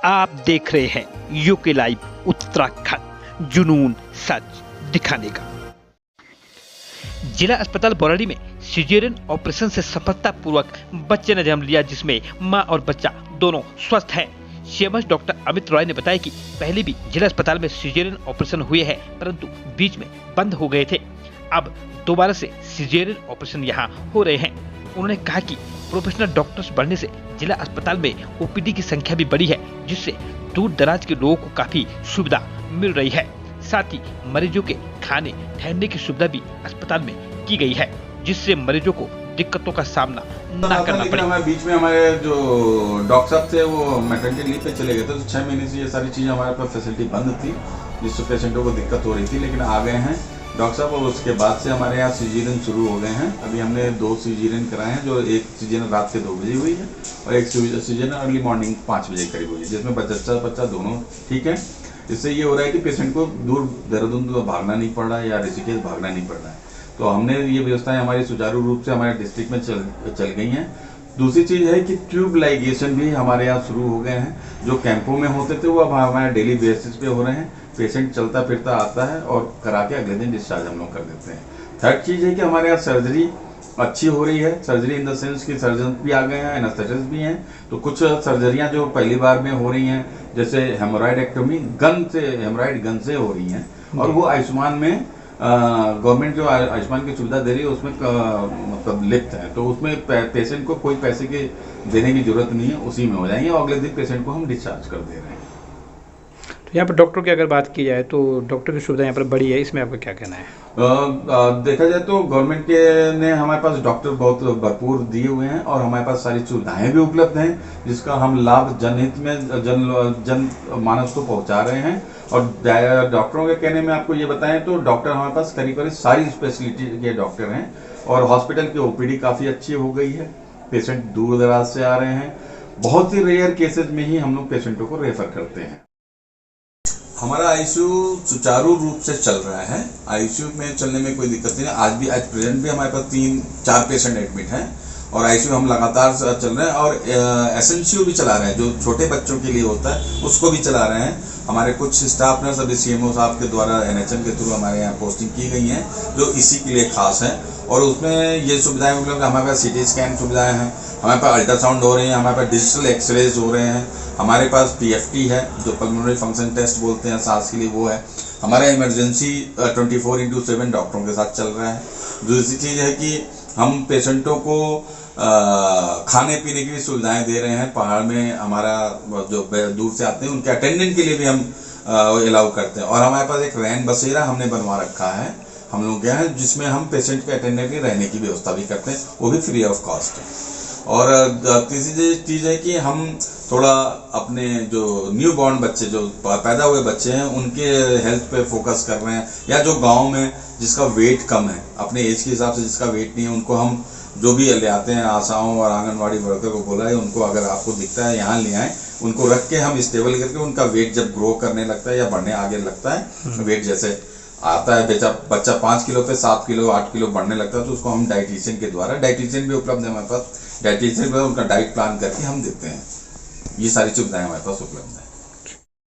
आप देख रहे हैं यूके लाइव उत्तराखंड, जुनून सच दिखाने का। जिला अस्पताल बौराड़ी में सिजेरियन ऑपरेशन से सफलतापूर्वक बच्चे ने जन्म लिया, जिसमें मां और बच्चा दोनों स्वस्थ हैं। सीएमएस डॉक्टर अमित रॉय ने बताया कि पहले भी जिला अस्पताल में सिजेरियन ऑपरेशन हुए हैं, परंतु बीच में बंद हो गए थे। अब दोबारा से सिजेरियन ऑपरेशन यहाँ हो रहे हैं। उन्होंने कहा कि प्रोफेशनल डॉक्टर्स बढ़ने से जिला अस्पताल में ओपीडी की संख्या भी बढ़ी है, जिससे दूर दराज के लोगों को काफी सुविधा मिल रही है। साथ ही मरीजों के खाने ठहरने की सुविधा भी अस्पताल में की गई है, जिससे मरीजों को दिक्कतों का सामना न करना पड़े। हमारे बीच में हमारे जो डॉक्टर साहब थे वो मैटरनिटी लीव पे चले गए थे, तो 6 महीने से ये सारी चीज़ें हमारे पास फैसिलिटी बंद थी, जिससे पेशेंटों को दिक्कत हो रही थी। लेकिन आ गए हैं डॉक्टर साहब, और उसके बाद से हमारे यहाँ सिजेरियन शुरू हो गए हैं। अभी हमने 2 सिजेरियन कराए हैं, जो एक सिजेरियन रात के 2 बजे हुई है और एक सिजेरियन अर्ली मॉर्निंग 5 बजे करीब हुई है, जिसमें बच्चा दोनों ठीक है। इससे ये हो रहा है कि पेशेंट को दूर देहरादून भागना नहीं पड़ रहा है या ऋषिकेश भागना नहीं पड़ रहा है। तो हमने ये व्यवस्थाएं हमारी सुचारू रूप से हमारे डिस्ट्रिक्ट में चल गई हैं। दूसरी चीज़ है कि ट्यूब लाइगेशन भी हमारे यहाँ शुरू हो गए हैं। जो कैंपों में होते थे वो अब हमारे डेली बेसिस पे हो रहे हैं। पेशेंट चलता फिरता आता है और करा के अगले दिन डिस्चार्ज हम लोग कर देते हैं। थर्ड चीज़ है कि हमारे यहाँ सर्जरी अच्छी हो रही है। सर्जरी इन द सेंस कि सर्जन भी आ गए हैं, एनेस्थेटिस्ट भी हैं। तो कुछ सर्जरियां जो पहली बार में हो रही हैं, जैसे हेमोरॉइडेक्टोमी हेमोरॉइड गन से हो रही हैं, और वो आयुष्मान में गवर्नमेंट जो आयुष्मान की सुविधा दे रही है उसमें मतलब लिप्त है। तो उसमें पेशेंट को कोई पैसे के देने की जरूरत नहीं है, उसी में हो जाएंगे और अगले दिन पेशेंट को हम डिस्चार्ज कर दे रहे हैं। तो यहाँ पर डॉक्टर की अगर बात की जाए तो डॉक्टर की सुविधा यहाँ पर बड़ी है, इसमें आपका क्या कहना है? देखा जाए तो गवर्नमेंट ने हमारे पास डॉक्टर बहुत भरपूर दिए हुए हैं और हमारे पास सारी सुविधाएं भी उपलब्ध हैं, जिसका हम लाभ जनहित में जन मानस को पहुंचा रहे हैं। और डॉक्टरों के कहने में आपको ये बताएं तो डॉक्टर हमारे पास करीब सारी स्पेशलिटी के डॉक्टर हैं, और हॉस्पिटल की ओपीडी काफ़ी अच्छी हो गई है। पेशेंट दूर दराज से आ रहे हैं। बहुत ही रेयर केसेज में ही हम लोग पेशेंटों को रेफर करते हैं। हमारा आईसीयू सुचारू रूप से चल रहा है। आईसीयू में चलने में कोई दिक्कत नहीं है। आज प्रेजेंट भी हमारे पास 3-4 पेशेंट एडमिट हैं, और आईसीयू हम लगातार चल रहे हैं। और एसएनसीयू भी चला रहे हैं, जो छोटे बच्चों के लिए होता है उसको भी चला रहे हैं। हमारे कुछ स्टाफ नर्स अभी सीएमओ साहब के द्वारा एनएचएम के थ्रू हमारे यहाँ पोस्टिंग की गई हैं, जो इसी के लिए खास है। और उसमें ये सुविधाएं मतलब हमारे पास सीटी स्कैन सुविधाएं हैं, हमारे पास अल्ट्रासाउंड हो रहे हैं, हमारे पास डिजिटल एक्सरेज हो रहे हैं, हमारे पास पीएफटी है जो पल्मोनरी फंक्शन टेस्ट बोलते हैं सांस के लिए, वो है। हमारा इमरजेंसी 24/7 डॉक्टरों के साथ चल रहा है। दूसरी चीज़ है कि हम पेशेंटों को खाने पीने की भी सुविधाएं दे रहे हैं। पहाड़ में हमारा जो दूर से आते हैं उनके अटेंडेंट के लिए भी हम अलाउ करते हैं। और हमारे पास एक रैन बसेरा हमने बनवा रखा है हम लोग के यहाँ, जिसमें हम पेशेंट के अटेंडेंट के रहने की व्यवस्था भी करते हैं, वो भी फ्री ऑफ कॉस्ट है। और तीसरी चीज़ है कि हम थोड़ा अपने जो न्यू बॉर्न बच्चे जो पैदा हुए बच्चे हैं उनके हेल्थ पे फोकस कर रहे हैं, या जो गांव में जिसका वेट कम है, अपने एज के हिसाब से जिसका वेट नहीं है, उनको हम जो भी ले आते हैं आशाओं और आंगनवाड़ी वर्कर को बोला है, उनको अगर आपको दिखता है यहाँ ले आए, उनको रख के हम स्टेबल करके उनका वेट जब ग्रो करने लगता है या बढ़ने आगे लगता है, वेट जैसे आता है बच्चा 5 किलो पे 7 किलो 8 किलो बढ़ने लगता है, तो उसको हम डाइटिशियन के द्वारा, डाइटिशियन भी उपलब्ध है हमारे पास, डाइटिशियन पर उनका डाइट प्लान करके हम देते हैं। ये सारी सुविधाएं हमारे पास उपलब्ध है।